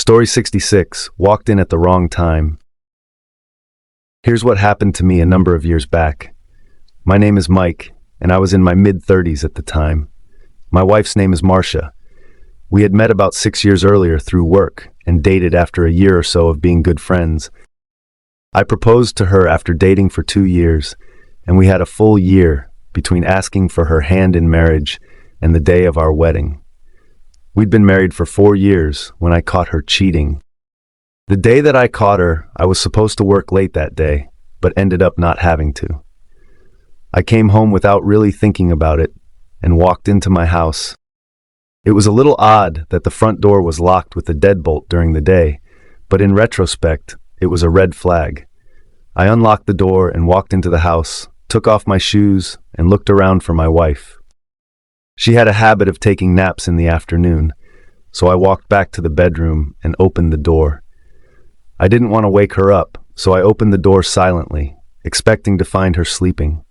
Story 66, walked in at the wrong time. Here's what happened to me a number of years back. My name is Mike, and I was in my mid-30s at the time. My wife's name is Marcia. We had met about 6 years earlier through work and dated after a year or so of being good friends. I proposed to her after dating for 2 years, and we had a full year between asking for her hand in marriage and the day of our wedding. We'd been married for 4 years when I caught her cheating. The day that I caught her, I was supposed to work late that day, but ended up not having to. I came home without really thinking about it and walked into my house. It was a little odd that the front door was locked with a deadbolt during the day, but in retrospect, it was a red flag. I unlocked the door and walked into the house, took off my shoes, and looked around for my wife. She had a habit of taking naps in the afternoon, so I walked back to the bedroom and opened the door. I didn't want to wake her up, so I opened the door silently, expecting to find her sleeping.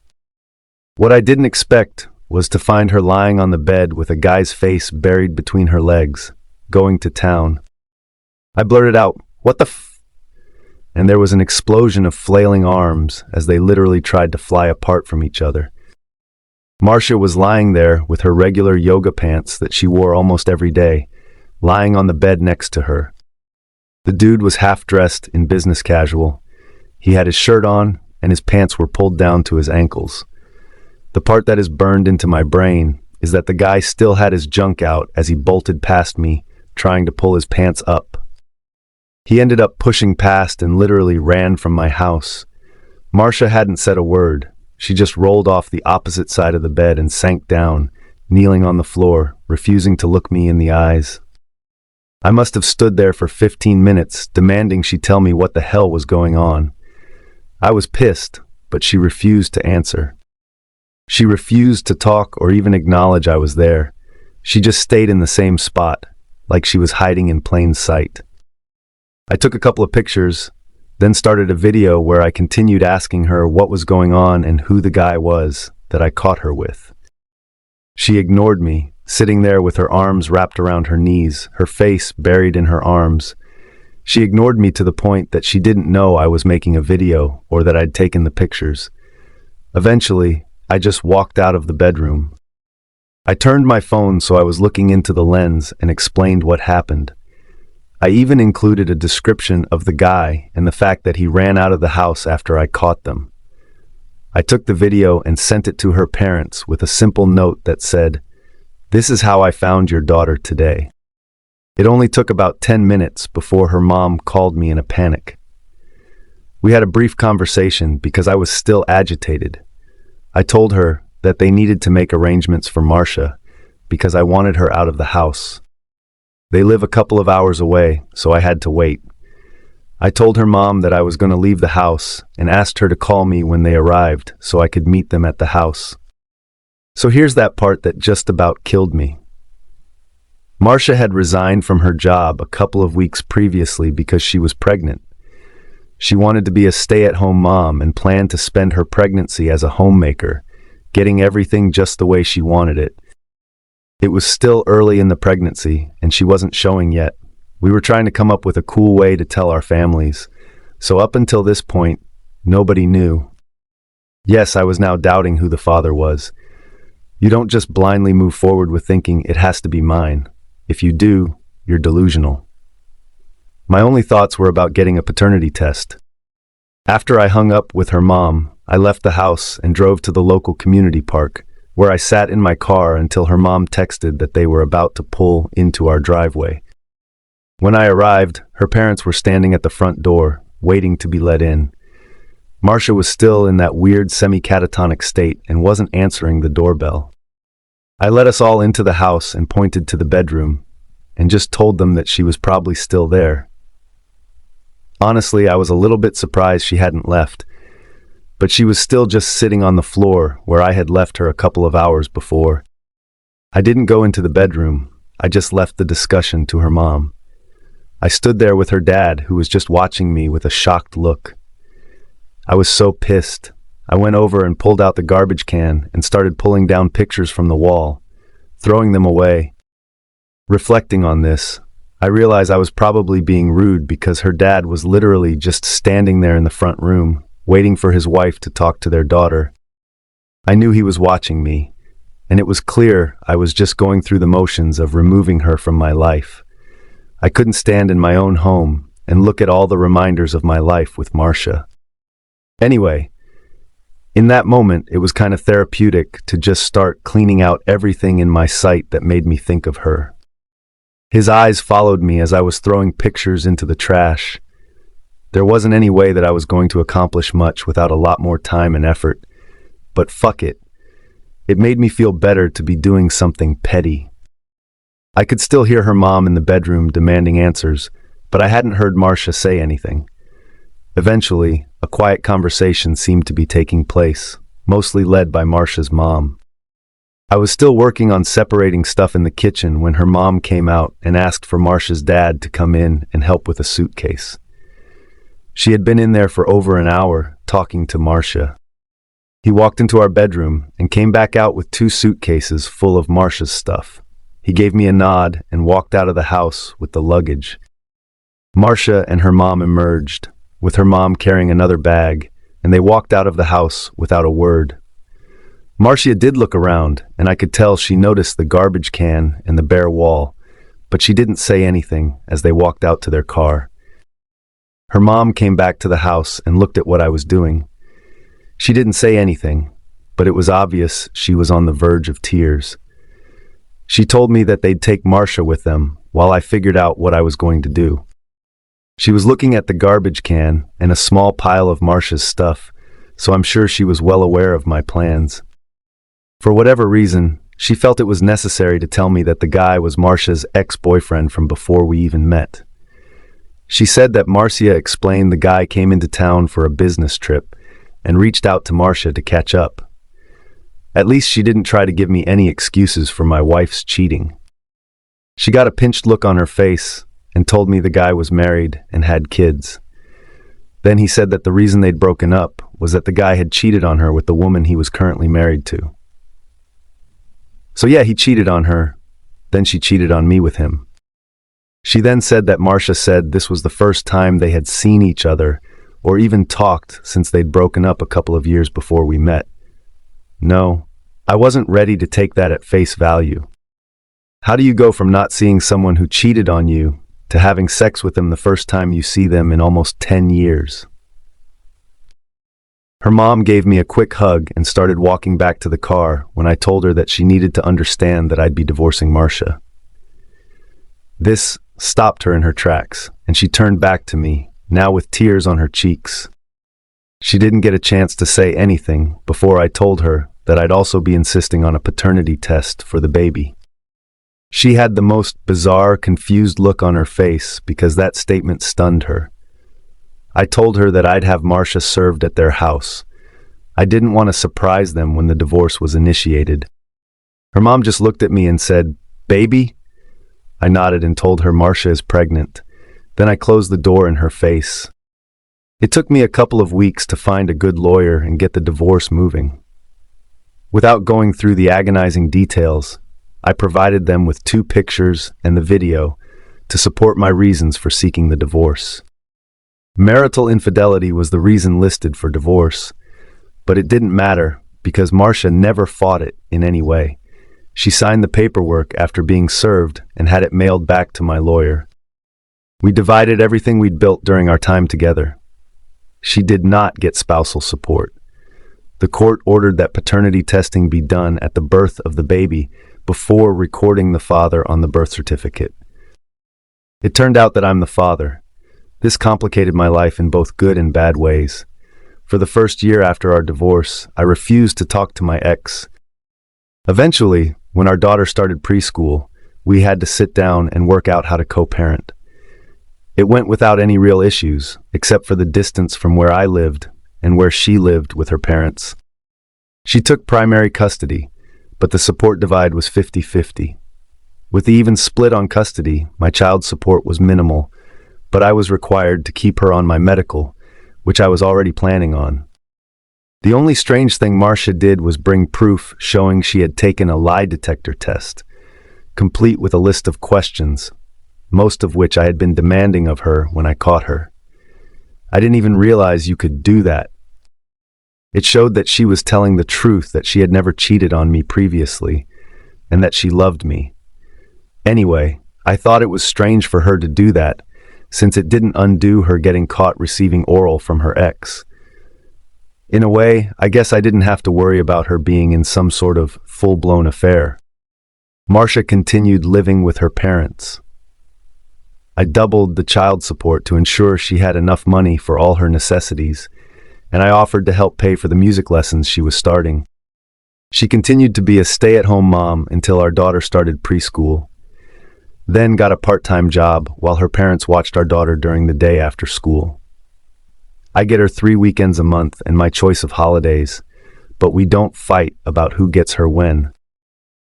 What I didn't expect was to find her lying on the bed with a guy's face buried between her legs, going to town. I blurted out, "What the f—" And there was an explosion of flailing arms as they literally tried to fly apart from each other. Marcia was lying there with her regular yoga pants that she wore almost every day, lying on the bed next to her. The dude was half-dressed in business casual. He had his shirt on, and his pants were pulled down to his ankles. The part that is burned into my brain is that the guy still had his junk out as he bolted past me, trying to pull his pants up. He ended up pushing past and literally ran from my house. Marcia hadn't said a word. She just rolled off the opposite side of the bed and sank down, kneeling on the floor, refusing to look me in the eyes. I must have stood there for 15 minutes, demanding she tell me what the hell was going on. I was pissed, but she refused to answer. She refused to talk or even acknowledge I was there. She just stayed in the same spot, like she was hiding in plain sight. I took a couple of pictures, then started a video where I continued asking her what was going on and who the guy was that I caught her with. She ignored me, sitting there with her arms wrapped around her knees, her face buried in her arms. She ignored me to the point that she didn't know I was making a video or that I'd taken the pictures. Eventually, I just walked out of the bedroom. I turned my phone so I was looking into the lens and explained what happened. I even included a description of the guy and the fact that he ran out of the house after I caught them. I took the video and sent it to her parents with a simple note that said, "This is how I found your daughter today." It only took about 10 minutes before her mom called me in a panic. We had a brief conversation because I was still agitated. I told her that they needed to make arrangements for Marcia because I wanted her out of the house. They live a couple of hours away, so I had to wait. I told her mom that I was going to leave the house and asked her to call me when they arrived so I could meet them at the house. So here's that part that just about killed me. Marcia had resigned from her job a couple of weeks previously because she was pregnant. She wanted to be a stay-at-home mom and planned to spend her pregnancy as a homemaker, getting everything just the way she wanted it. It was still early in the pregnancy, and she wasn't showing yet. We were trying to come up with a cool way to tell our families. So up until this point, nobody knew. Yes, I was now doubting who the father was. You don't just blindly move forward with thinking it has to be mine. If you do, you're delusional. My only thoughts were about getting a paternity test. After I hung up with her mom, I left the house and drove to the local community park, where I sat in my car until her mom texted that they were about to pull into our driveway. When I arrived, her parents were standing at the front door, waiting to be let in. Marcia was still in that weird semi-catatonic state and wasn't answering the doorbell. I let us all into the house and pointed to the bedroom, and just told them that she was probably still there. Honestly, I was a little bit surprised she hadn't left, but she was still just sitting on the floor where I had left her a couple of hours before. I didn't go into the bedroom. I just left the discussion to her mom. I stood there with her dad, who was just watching me with a shocked look. I was so pissed. I went over and pulled out the garbage can and started pulling down pictures from the wall, throwing them away. Reflecting on this, I realized I was probably being rude because her dad was literally just standing there in the front room, waiting for his wife to talk to their daughter. I knew he was watching me, and it was clear I was just going through the motions of removing her from my life. I couldn't stand in my own home and look at all the reminders of my life with Marcia. Anyway, in that moment, it was kind of therapeutic to just start cleaning out everything in my sight that made me think of her. His eyes followed me as I was throwing pictures into the trash. There wasn't any way that I was going to accomplish much without a lot more time and effort. But fuck it. It made me feel better to be doing something petty. I could still hear her mom in the bedroom demanding answers, but I hadn't heard Marcia say anything. Eventually, a quiet conversation seemed to be taking place, mostly led by Marcia's mom. I was still working on separating stuff in the kitchen when her mom came out and asked for Marcia's dad to come in and help with a suitcase. She had been in there for over an hour, talking to Marcia. He walked into our bedroom and came back out with 2 suitcases full of Marcia's stuff. He gave me a nod and walked out of the house with the luggage. Marcia and her mom emerged, with her mom carrying another bag, and they walked out of the house without a word. Marcia did look around, and I could tell she noticed the garbage can and the bare wall, but she didn't say anything as they walked out to their car. Her mom came back to the house and looked at what I was doing. She didn't say anything, but it was obvious she was on the verge of tears. She told me that they'd take Marcia with them while I figured out what I was going to do. She was looking at the garbage can and a small pile of Marcia's stuff, so I'm sure she was well aware of my plans. For whatever reason, she felt it was necessary to tell me that the guy was Marcia's ex-boyfriend from before we even met. She said that Marcia explained the guy came into town for a business trip and reached out to Marcia to catch up. At least she didn't try to give me any excuses for my wife's cheating. She got a pinched look on her face and told me the guy was married and had kids. Then he said that the reason they'd broken up was that the guy had cheated on her with the woman he was currently married to. So yeah, he cheated on her, then she cheated on me with him. She then said that Marcia said this was the first time they had seen each other or even talked since they'd broken up a couple of years before we met. No, I wasn't ready to take that at face value. How do you go from not seeing someone who cheated on you to having sex with them the first time you see them in almost 10 years? Her mom gave me a quick hug and started walking back to the car when I told her that she needed to understand that I'd be divorcing Marcia. This stopped her in her tracks, and she turned back to me, now with tears on her cheeks. She didn't get a chance to say anything before I told her that I'd also be insisting on a paternity test for the baby. She had the most bizarre, confused look on her face because that statement stunned her. I told her that I'd have Marcia served at their house. I didn't want to surprise them when the divorce was initiated. Her mom just looked at me and said, "Baby?" I nodded and told her Marcia is pregnant. Then I closed the door in her face. It took me a couple of weeks to find a good lawyer and get the divorce moving. Without going through the agonizing details, I provided them with 2 pictures and the video to support my reasons for seeking the divorce. Marital infidelity was the reason listed for divorce, but it didn't matter because Marcia never fought it in any way. She signed the paperwork after being served and had it mailed back to my lawyer. We divided everything we'd built during our time together. She did not get spousal support. The court ordered that paternity testing be done at the birth of the baby before recording the father on the birth certificate. It turned out that I'm the father. This complicated my life in both good and bad ways. For the first year after our divorce, I refused to talk to my ex. Eventually, when our daughter started preschool, we had to sit down and work out how to co-parent. It went without any real issues, except for the distance from where I lived and where she lived with her parents. She took primary custody, but the support divide was 50-50. With the even split on custody, my child support was minimal, but I was required to keep her on my medical, which I was already planning on. The only strange thing Marcia did was bring proof showing she had taken a lie detector test, complete with a list of questions. most of which I had been demanding of her when I caught her. I didn't even realize you could do that. It showed that she was telling the truth, that she had never cheated on me previously, and that she loved me. Anyway, I thought it was strange for her to do that, since it didn't undo her getting caught receiving oral from her ex. In a way, I guess I didn't have to worry about her being in some sort of full-blown affair. Marcia continued living with her parents. I doubled the child support to ensure she had enough money for all her necessities, and I offered to help pay for the music lessons she was starting. She continued to be a stay-at-home mom until our daughter started preschool, then got a part-time job while her parents watched our daughter during the day after school. I get her 3 weekends a month and my choice of holidays, but we don't fight about who gets her when.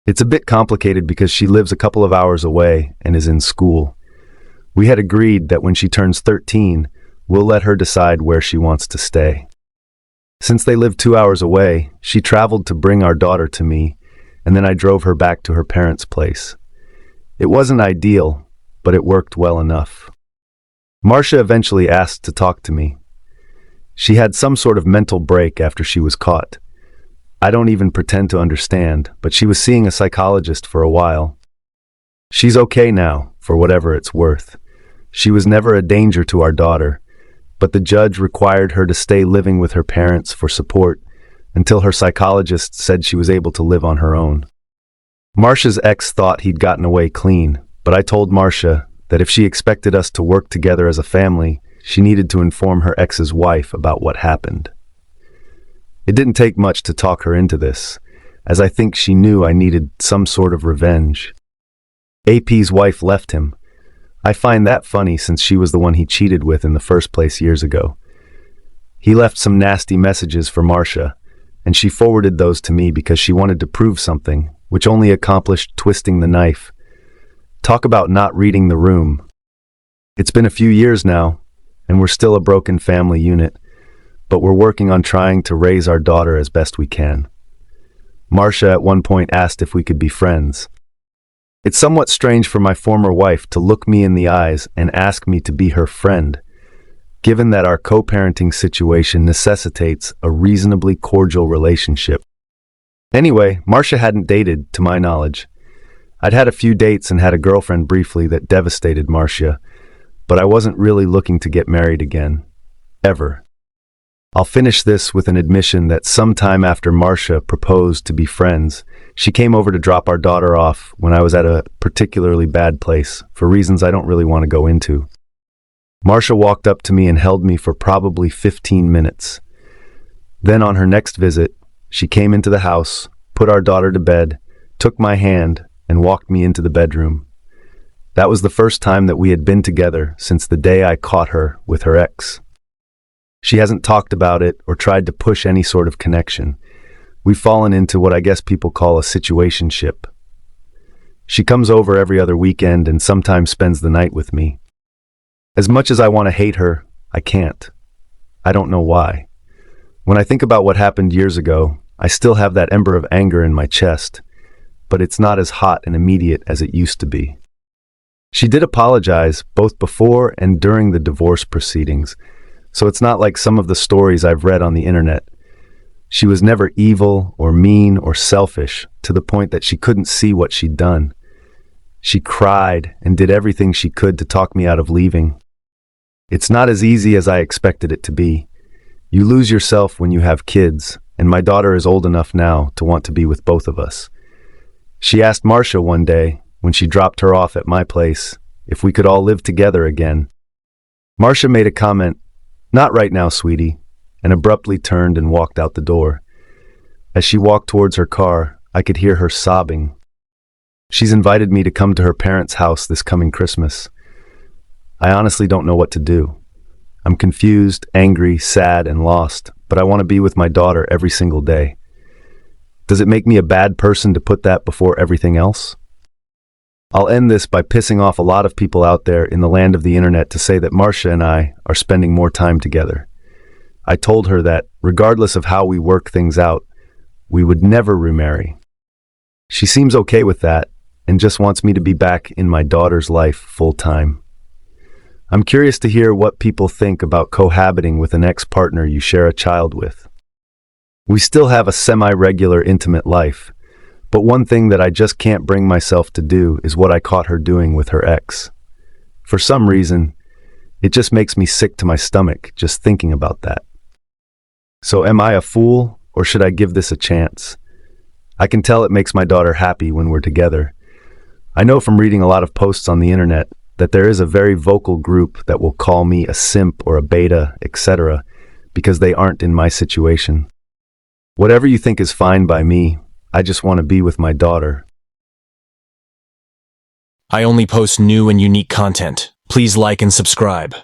It's a bit complicated because she lives a couple of hours away and is in school. We had agreed that when she turns 13, we'll let her decide where she wants to stay. Since they live 2 hours away, she traveled to bring our daughter to me, and then I drove her back to her parents' place. It wasn't ideal, but it worked well enough. Marcia eventually asked to talk to me. She had some sort of mental break after she was caught. I don't even pretend to understand, but she was seeing a psychologist for a while. She's okay now, for whatever it's worth. She was never a danger to our daughter, but the judge required her to stay living with her parents for support until her psychologist said she was able to live on her own. Marcia's ex thought he'd gotten away clean, but I told Marcia that if she expected us to work together as a family, she needed to inform her ex's wife about what happened. It didn't take much to talk her into this, as I think she knew I needed some sort of revenge. AP's wife left him. I find that funny since she was the one he cheated with in the first place years ago. He left some nasty messages for Marcia, and she forwarded those to me because she wanted to prove something, which only accomplished twisting the knife. Talk about not reading the room. It's been a few years now, and we're still a broken family unit, but we're working on trying to raise our daughter as best we can. Marcia at one point asked if we could be friends. It's somewhat strange for my former wife to look me in the eyes and ask me to be her friend, given that our co-parenting situation necessitates a reasonably cordial relationship. Anyway, Marcia hadn't dated, to my knowledge. I'd had a few dates and had a girlfriend briefly that devastated Marcia, but I wasn't really looking to get married again. Ever. I'll finish this with an admission that sometime after Marcia proposed to be friends, she came over to drop our daughter off when I was at a particularly bad place, for reasons I don't really want to go into. Marcia walked up to me and held me for probably 15 minutes. Then on her next visit, she came into the house, put our daughter to bed, took my hand, and walked me into the bedroom. That was the first time that we had been together since the day I caught her with her ex. She hasn't talked about it or tried to push any sort of connection. We've fallen into what I guess people call a situationship. She comes over every other weekend and sometimes spends the night with me. As much as I want to hate her, I can't. I don't know why. When I think about what happened years ago, I still have that ember of anger in my chest, but it's not as hot and immediate as it used to be. She did apologize both before and during the divorce proceedings, so it's not like some of the stories I've read on the internet. She was never evil or mean or selfish to the point that she couldn't see what she'd done. She cried and did everything she could to talk me out of leaving. It's not as easy as I expected it to be. You lose yourself when you have kids, and my daughter is old enough now to want to be with both of us. She asked Marcia one day, when she dropped her off at my place, if we could all live together again. Marcia made a comment, "Not right now, sweetie," and abruptly turned and walked out the door. As she walked towards her car, I could hear her sobbing. She's invited me to come to her parents' house this coming Christmas. I honestly don't know what to do. I'm confused, angry, sad, and lost, but I want to be with my daughter every single day. Does it make me a bad person to put that before everything else? I'll end this by pissing off a lot of people out there in the land of the internet to say that Marcia and I are spending more time together. I told her that, regardless of how we work things out, we would never remarry. She seems okay with that, and just wants me to be back in my daughter's life full time. I'm curious to hear what people think about cohabiting with an ex-partner you share a child with. We still have a semi-regular intimate life, but one thing that I just can't bring myself to do is what I caught her doing with her ex. For some reason, it just makes me sick to my stomach just thinking about that. So am I a fool, or should I give this a chance? I can tell it makes my daughter happy when we're together. I know from reading a lot of posts on the internet that there is a very vocal group that will call me a simp or a beta, etc., because they aren't in my situation. Whatever you think is fine by me, I just want to be with my daughter. I only post new and unique content. Please like and subscribe.